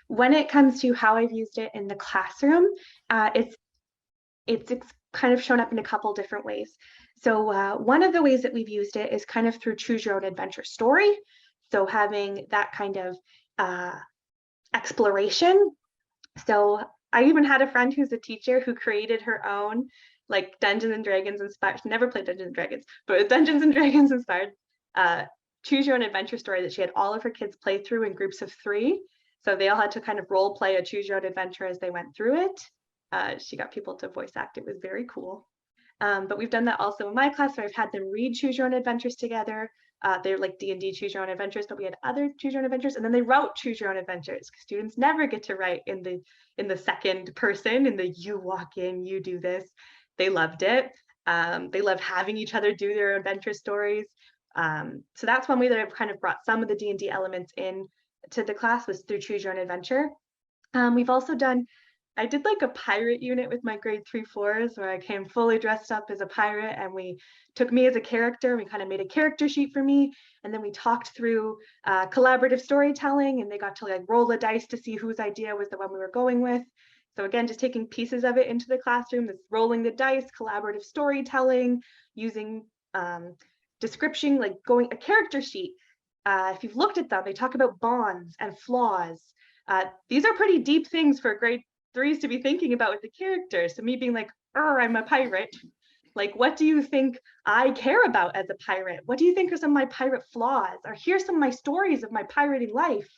I: When it comes to how I've used it in the classroom, it's kind of shown up in a couple different ways. So one of the ways that we've used it is kind of through choose your own adventure story. So having that kind of exploration. So I even had a friend who's a teacher who created her own like Dungeons and Dragons inspired, never played Dungeons and Dragons, but Dungeons and Dragons inspired choose your own adventure story that she had all of her kids play through in groups of 3. So they all had to kind of role play a choose your own adventure as they went through it. She got people to voice act. It was very cool. But we've done that also in my class where I've had them read choose your own adventures together. They're like D&D choose your own adventures, but we had other choose your own adventures, and then they wrote choose your own adventures. Students never get to write in the second person, in the you walk in, you do this. They loved it. They love having each other do their adventure stories. So that's one way that I've kind of brought some of the D&D elements in to the class, was through choose your own adventure. We've also done, I did like a pirate unit with my grade 3-4s where I came fully dressed up as a pirate, and we took me as a character. We kind of made a character sheet for me, and then we talked through collaborative storytelling, and they got to like roll the dice to see whose idea was the one we were going with. So again, just taking pieces of it into the classroom, this rolling the dice, collaborative storytelling, using description, like a character sheet. If you've looked at them, they talk about bonds and flaws. These are pretty deep things for grade 3s to be thinking about with the characters. So me being like, I'm a pirate. Like, what do you think I care about as a pirate? What do you think are some of my pirate flaws? Or here's some of my stories of my pirating life.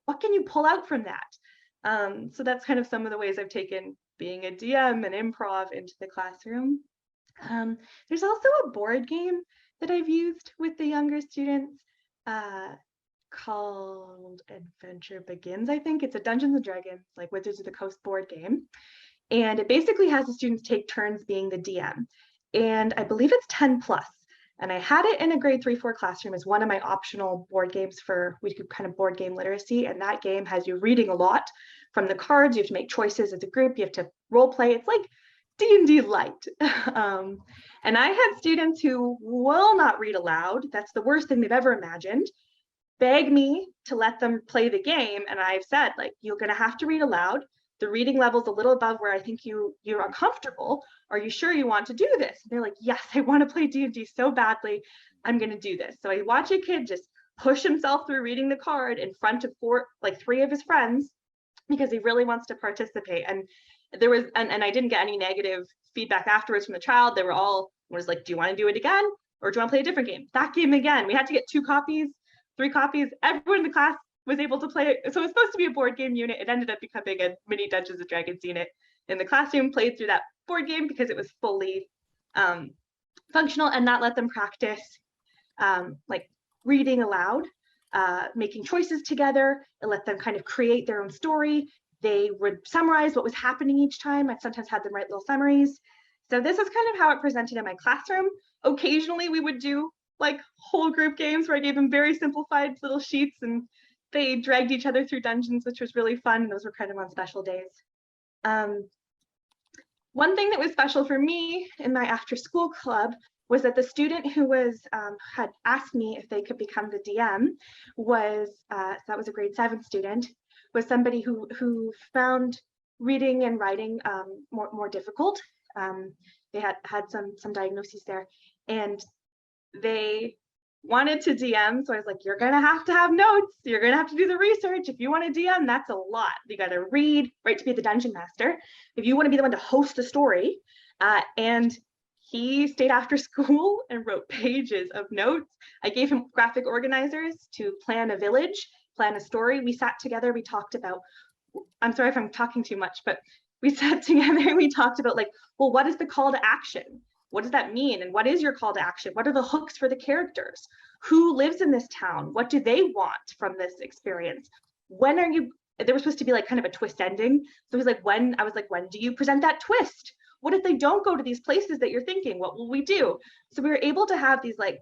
I: What can you pull out from that? So that's kind of some of the ways I've taken being a DM and improv into the classroom. There's also a board game that I've used with the younger students called Adventure Begins, I think. It's a Dungeons and Dragons, like Wizards of the Coast board game. And it basically has the students take turns being the DM. And I believe it's 10 plus. And I had it in a grade 3-4 classroom as one of my optional board games we do kind of board game literacy. And that game has you reading a lot from the cards. You have to make choices as a group. You have to role play. It's like D&D light. And I had students who will not read aloud. That's the worst thing they've ever imagined. Beg me to let them play the game. And I've said, like, you're going to have to read aloud. The reading level's a little above where I think you're uncomfortable. Are you sure you want to do this? And they're like, yes, I want to play D&D so badly. I'm going to do this. So I watch a kid just push himself through reading the card in front of 3 of his friends because he really wants to participate. And there was, and I didn't get any negative feedback afterwards from the child. They were all like, do you want to do it again? Or do you want to play a different game? That game again. We had to get 2 copies, 3 copies. Everyone in the class was able to play it. So it was supposed to be a board game unit. It ended up becoming a mini Dungeons and Dragons unit in the classroom, played through that board game because it was fully functional, and that let them practice like reading aloud, making choices together. It let them kind of create their own story. They would summarize what was happening each time. I sometimes had them write little summaries. So this is kind of how it presented in my classroom. Occasionally we would do like whole group games where I gave them very simplified little sheets and they dragged each other through dungeons, which was really fun. And those were kind of on special days. One thing that was special for me in my after school club was that the student who was had asked me if they could become the DM was, so that was a grade 7 student, was somebody who found reading and writing more difficult. They had some diagnoses there, and they wanted to DM. So I was like, you're going to have notes. You're going to have to do the research. If you want to DM, that's a lot. You got to read, right, to be the dungeon master. If you want to be the one to host the story. And he stayed after school and wrote pages of notes. I gave him graphic organizers to plan a village, plan a story. We sat together, we talked about, I'm sorry if I'm talking too much, but we sat together and we talked about like, well, what is the call to action? What does that mean? And what is your call to action? What are the hooks for the characters? Who lives in this town? What do they want from this experience? When are you, there was supposed to be like kind of a twist ending. So it was like, when do you present that twist? What if they don't go to these places that you're thinking? What will we do? So we were able to have these like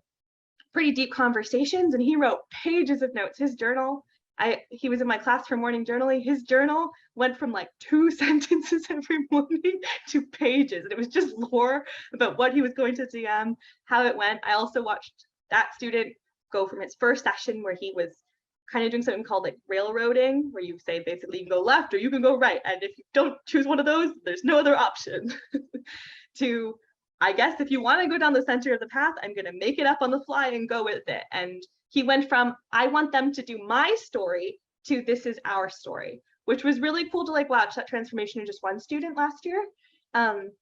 I: pretty deep conversations, and he wrote pages of notes. His journal, he was in my class for morning journaling. His journal went from like 2 sentences every morning to pages, and it was just lore about what he was going to DM, how it went. I also watched that student go from his first session where he was kind of doing something called like railroading, where you say basically you can go left or you can go right, and if you don't choose one of those, there's no other option. To, I guess if you want to go down the center of the path, I'm going to make it up on the fly and go with it. And he went from, I want them to do my story, to this is our story, which was really cool to like watch that transformation in just one student last year. And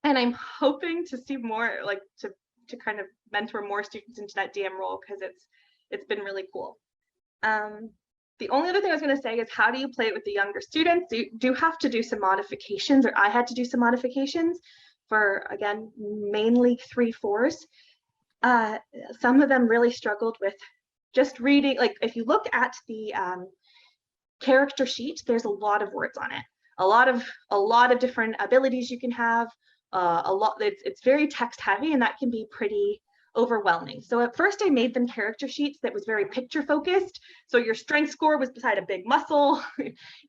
I: I'm hoping to see more, like to kind of mentor more students into that DM role, because it's been really cool. The only other thing I was going to say is, how do you play it with the younger students? You do have to do some modifications, or I had to do some modifications for, again, mainly 3/4s. Some of them really struggled with just reading. Like if you look at the character sheet, there's a lot of words on it, a lot of different abilities you can have. It's very text heavy, and that can be pretty overwhelming. So at first I made them character sheets that was very picture focused. So your strength score was beside a big muscle,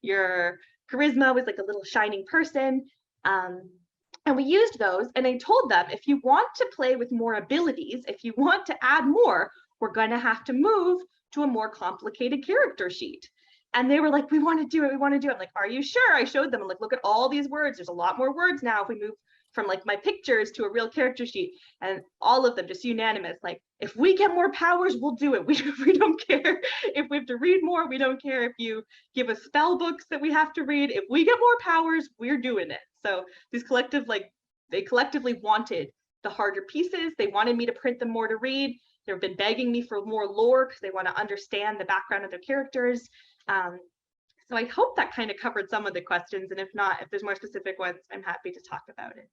I: your charisma was like a little shining person. And we used those, and I told them, if you want to play with more abilities, if you want to add more, we're going to have to move to a more complicated character sheet. And they were like, we want to do it, we want to do it. I'm like, are you sure? I showed them, I'm like, look at all these words. There's a lot more words now if we move from like my pictures to a real character sheet. And all of them just unanimous, like, if we get more powers, we'll do it. We don't care if we have to read more. We don't care if you give us spell books that we have to read. If we get more powers, we're doing it. So these they collectively wanted the harder pieces. They wanted me to print them more to read. They've been begging me for more lore because they want to understand the background of their characters. So I hope that kind of covered some of the questions. And if not, if there's more specific ones, I'm happy to talk about it.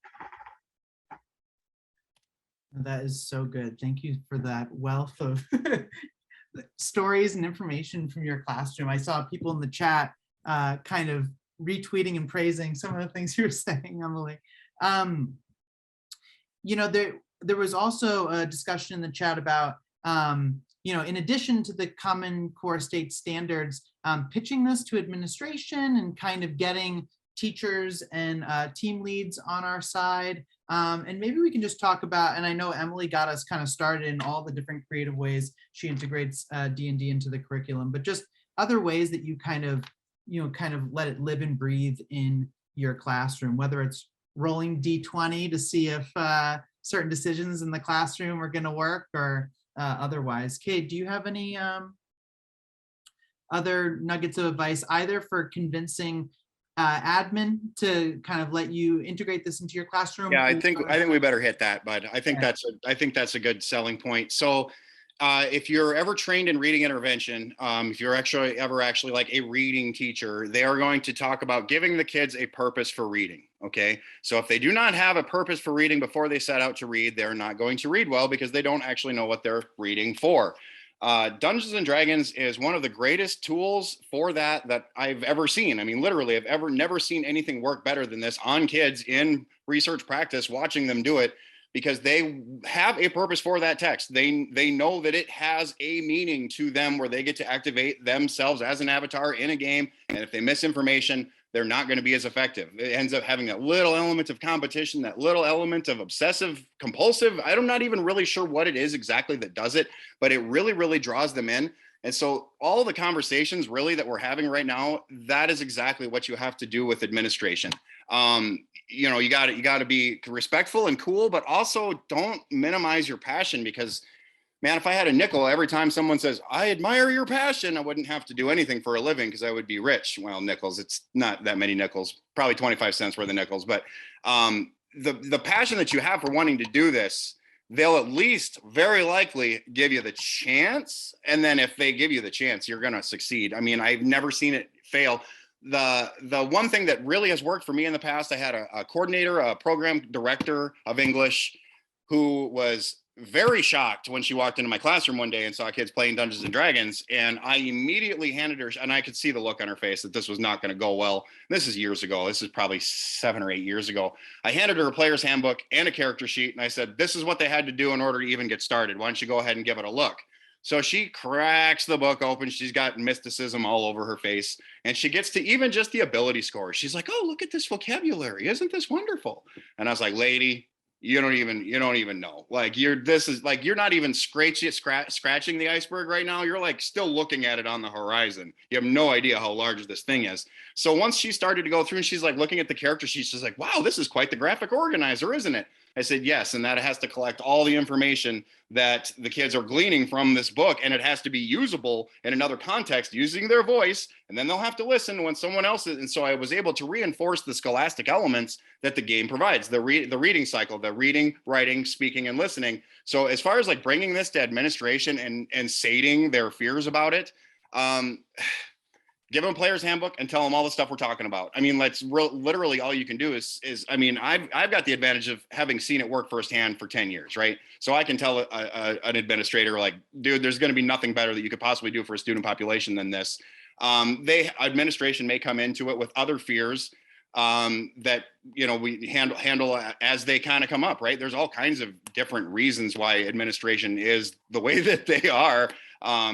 A: That is so good. Thank you for that wealth of stories and information from your classroom. I saw people in the chat kind of retweeting and praising some of the things you were saying, Emily. You know, there was also a discussion in the chat about, you know, in addition to the Common Core State Standards, pitching this to administration and kind of getting teachers and team leads on our side. And maybe we can just talk about, and I know Emily got us kind of started in all the different creative ways she integrates D&D into the curriculum, but just other ways that you kind of let it live and breathe in your classroom, whether it's rolling D20 to see if certain decisions in the classroom are going to work, or otherwise. Kate, do you have any other nuggets of advice, either for convincing admin to kind of let you integrate this into your classroom?
J: Yeah, I think we better hit that, bud. I think that's a good selling point. So if you're ever trained in reading intervention, if you're ever like a reading teacher, they are going to talk about giving the kids a purpose for reading. Okay, so if they do not have a purpose for reading before they set out to read, they're not going to read well, because they don't actually know what they're reading for. Dungeons and Dragons is one of the greatest tools for that I've ever seen. I mean, literally, I've never seen anything work better than this on kids in research practice, watching them do it, because they have a purpose for that text. They know that it has a meaning to them, where they get to activate themselves as an avatar in a game. And if they miss information, they're not going to be as effective. It ends up having that little element of competition, that little element of obsessive compulsive. I'm not even really sure what it is exactly that does it, but it really, really draws them in. And so all the conversations really that we're having right now, that is exactly what you have to do with administration. You know, you got to be respectful and cool, but also don't minimize your passion, because man, if I had a nickel every time someone says, I admire your passion, I wouldn't have to do anything for a living because I would be rich. Well, nickels, it's not that many nickels, probably 25 cents worth of nickels. But the passion that you have for wanting to do this, they'll at least very likely give you the chance. And then if they give you the chance, you're going to succeed. I mean, I've never seen it fail. The one thing that really has worked for me in the past, I had a coordinator, a program director of English who was very shocked when she walked into my classroom one day and saw kids playing Dungeons and Dragons. And I immediately handed her, and I could see the look on her face that this was not going to go well. This is years ago. This is probably 7 or 8 years ago. I handed her a player's handbook and a character sheet. And I said, this is what they had to do in order to even get started. Why don't you go ahead and give it a look? So she cracks the book open. She's got mysticism all over her face. And she gets to even just the ability score. She's like, oh, look at this vocabulary. Isn't this wonderful? And I was like, lady, you don't even know. Like you're not even scratching the iceberg right now. You're like still looking at it on the horizon. You have no idea how large this thing is. So once she started to go through and she's like looking at the character sheet, she's like, wow, this is quite the graphic organizer, isn't it? I said, yes. And that has to collect all the information that the kids are gleaning from this book. And it has to be usable in another context using their voice. And then they'll have to listen when someone else is. And so I was able to reinforce the scholastic elements that the game provides, the reading cycle, the reading, writing, speaking, and listening. So as far as like bringing this to administration and sating their fears about it, give them a player's handbook and tell them all the stuff we're talking about. I mean, literally all you can do is I mean, I've got the advantage of having seen it work firsthand for 10 years, right? So I can tell an administrator like, dude, there's going to be nothing better that you could possibly do for a student population than this. Administration may come into it with other fears that, you know, we handle as they kind of come up, right? There's all kinds of different reasons why administration is the way that they are.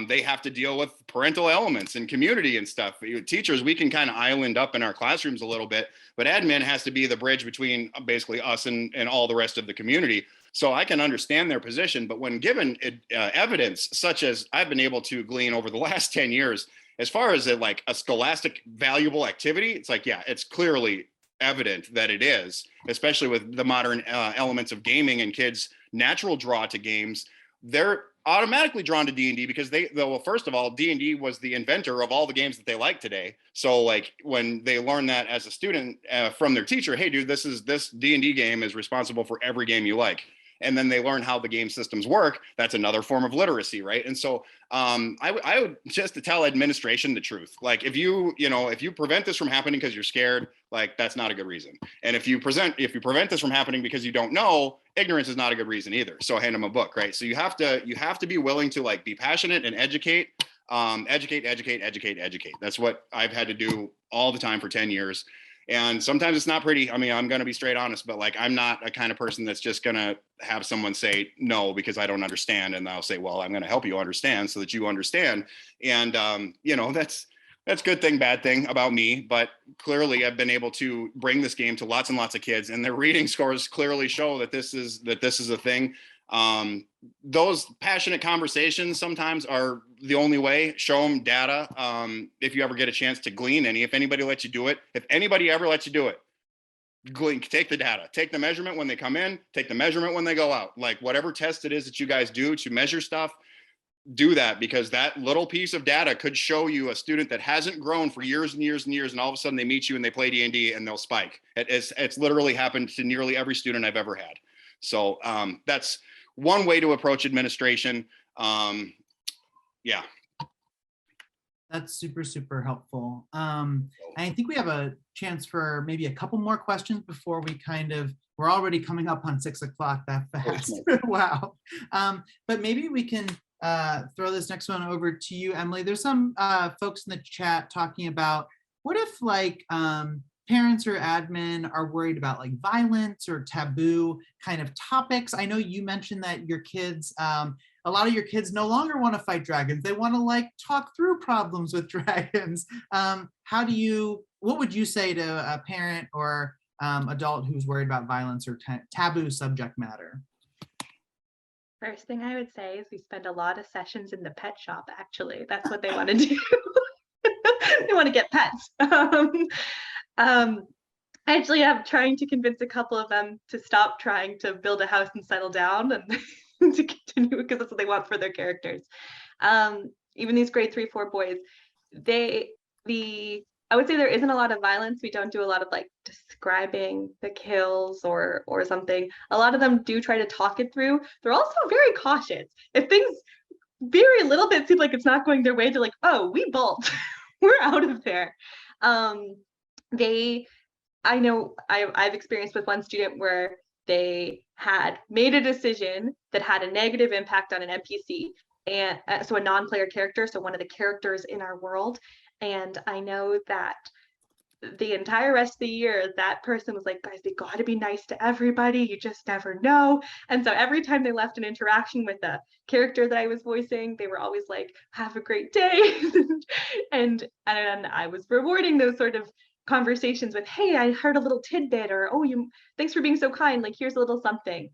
J: They have to deal with parental elements and community and stuff. Teachers, we can kind of island up in our classrooms a little bit, but admin has to be the bridge between basically us and all the rest of the community. So I can understand their position, but when given evidence such as I've been able to glean over the last 10 years, as far as like a scholastic valuable activity, it's like, yeah, it's clearly evident that it is, especially with the modern elements of gaming and kids' natural draw to games. They're automatically drawn to D&D because well, first of all, D&D was the inventor of all the games that they like today. So like when they learn that as a student from their teacher, hey dude, this D&D game is responsible for every game you like. And then they learn how the game systems work. That's another form of literacy, right? And so I would just to tell administration the truth. Like if you prevent this from happening because you're scared, like that's not a good reason. And if you prevent this from happening because you don't know, ignorance is not a good reason either. So hand them a book, right? So you have to be willing to like be passionate and educate. Educate. That's what I've had to do all the time for 10 years. And sometimes it's not pretty. I mean, I'm going to be straight honest, but like, I'm not a kind of person that's just going to have someone say no because I don't understand. And I'll say, well, I'm going to help you understand so that you understand. And, that's good thing, bad thing about me. But clearly I've been able to bring this game to lots and lots of kids, and their reading scores clearly show that this is a thing. Those passionate conversations sometimes are the only way. Show them data. If you ever get a chance to glean any, if anybody lets you do it, if anybody ever lets you do it, glean, take the data, take the measurement when they come in, take the measurement when they go out. Like whatever test it is that you guys do to measure stuff, do that, because that little piece of data could show you a student that hasn't grown for years and years and years, and all of a sudden they meet you and they play D&D and they'll spike. It's literally happened to nearly every student I've ever had. So that's one way to approach administration. Yeah.
A: That's super, super helpful. I think we have a chance for maybe a couple more questions before we're already coming up on 6 o'clock that fast. Wow. But maybe we can throw this next one over to you, Emily. There's some folks in the chat talking about what if like parents or admin are worried about like violence or taboo kind of topics. I know you mentioned that your kids, a lot of your kids no longer want to fight dragons. They want to like talk through problems with dragons. What would you say to a parent or adult who's worried about violence or taboo subject matter?
I: First thing I would say is we spend a lot of sessions in the pet shop, actually. That's what they want to do. They want to get pets. Actually, I'm trying to convince a couple of them to stop trying to build a house and settle down, and to continue because that's what they want for their characters. Even these grade 3, 4 boys, I would say there isn't a lot of violence. We don't do a lot of like describing the kills or something. A lot of them do try to talk it through. They're also very cautious. If things very little bit seem like it's not going their way, they're like, oh, we bolt. We're out of there. I know I've experienced with one student where they had made a decision that had a negative impact on an NPC, and so a non-player character, so one of the characters in our world. And I know that the entire rest of the year, that person was like, guys, they got to be nice to everybody. You just never know. And so every time they left an interaction with a character that I was voicing, they were always like, have a great day. and I was rewarding those sort of conversations with, hey, I heard a little tidbit, or, oh, thanks for being so kind. Like, here's a little something.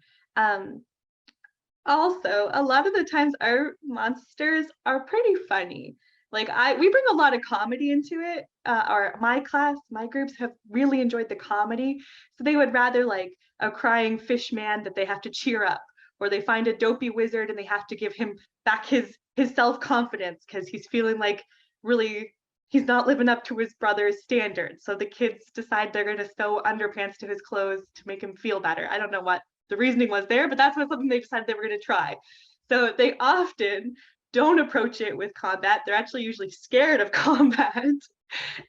I: Also, a lot of the times our monsters are pretty funny. Like we bring a lot of comedy into it. My groups have really enjoyed the comedy. So they would rather like a crying fish man that they have to cheer up, or they find a dopey wizard and they have to give him back his self-confidence because he's feeling like really he's not living up to his brother's standards. So the kids decide they're going to sew underpants to his clothes to make him feel better. I don't know what the reasoning was there, but that's something they decided they were going to try. So they often don't approach it with combat. They're actually usually scared of combat,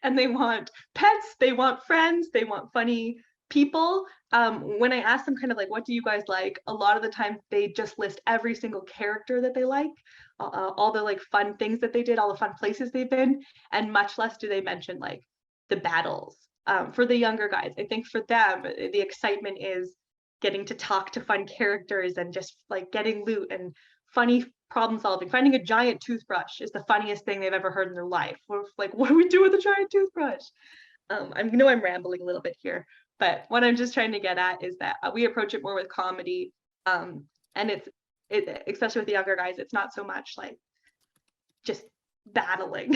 I: and they want pets, they want friends, they want funny people. When I ask them kind of like, what do you guys like? A lot of the time they just list every single character that they like, all the like fun things that they did, all the fun places they've been, and much less do they mention like the battles. For the younger guys, I think for them, the excitement is getting to talk to fun characters and just like getting loot and funny problem solving. Finding a giant toothbrush is the funniest thing they've ever heard in their life. We're like, what do we do with a giant toothbrush? I know I'm rambling a little bit here, but what I'm just trying to get at is that we approach it more with comedy, and it especially with the younger guys, it's not so much like just battling.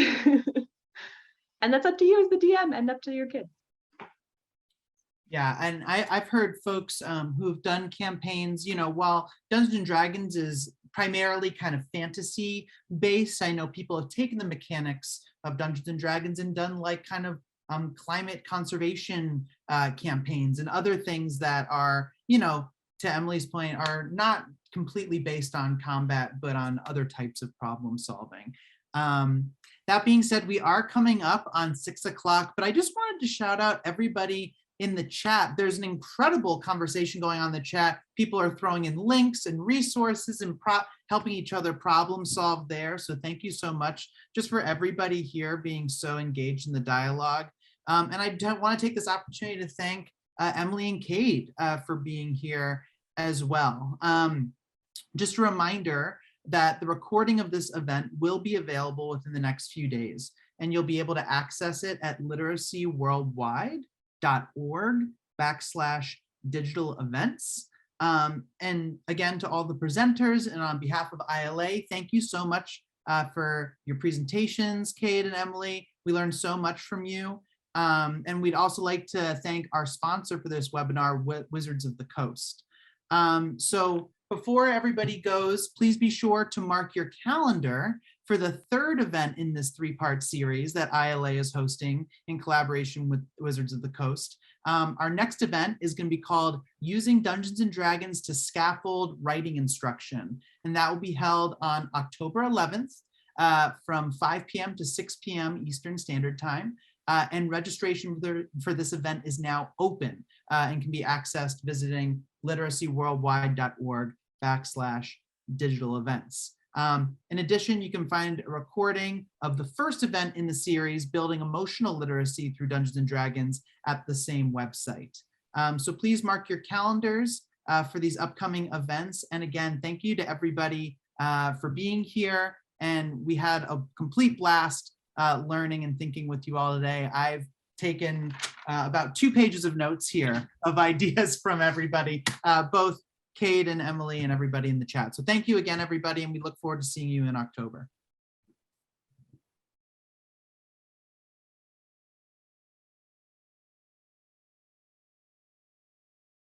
I: And that's up to you as the DM and up to your kids.
A: Yeah, and I've heard folks who've done campaigns, while Dungeons and Dragons is primarily kind of fantasy based, I know people have taken the mechanics of Dungeons and Dragons and done like kind of climate conservation campaigns and other things that are, to Emily's point, are not completely based on combat, but on other types of problem solving. That being said, we are coming up on 6 o'clock, but I just wanted to shout out everybody in the chat. There's an incredible conversation going on in the chat. People are throwing in links and resources and helping each other problem solve there. So thank you so much just for everybody here being so engaged in the dialogue. And I want to take this opportunity to thank Emily and Cade for being here as well. Just a reminder that the recording of this event will be available within the next few days, and you'll be able to access it at literacyworldwide.org/digital events. And again, to all the presenters and on behalf of ILA, thank you so much for your presentations, Cade and Emily. We learned so much from you. And we'd also like to thank our sponsor for this webinar, Wizards of the Coast. So before everybody goes, please be sure to mark your calendar for the third event in this 3-part series that ILA is hosting in collaboration with Wizards of the Coast. Our next event is going to be called Using Dungeons and Dragons to Scaffold Writing Instruction. And that will be held on October 11th from 5 p.m. to 6 p.m. Eastern Standard Time. And registration for this event is now open and can be accessed visiting literacyworldwide.org/digital events. In addition, you can find a recording of the first event in the series, Building Emotional Literacy Through Dungeons and Dragons, at the same website. So please mark your calendars for these upcoming events. And again, thank you to everybody for being here. And we had a complete blast learning and thinking with you all today. I've taken about 2 pages of notes here of ideas from everybody, both Cade and Emily and everybody in the chat. So thank you again, everybody, and we look forward to seeing you in October.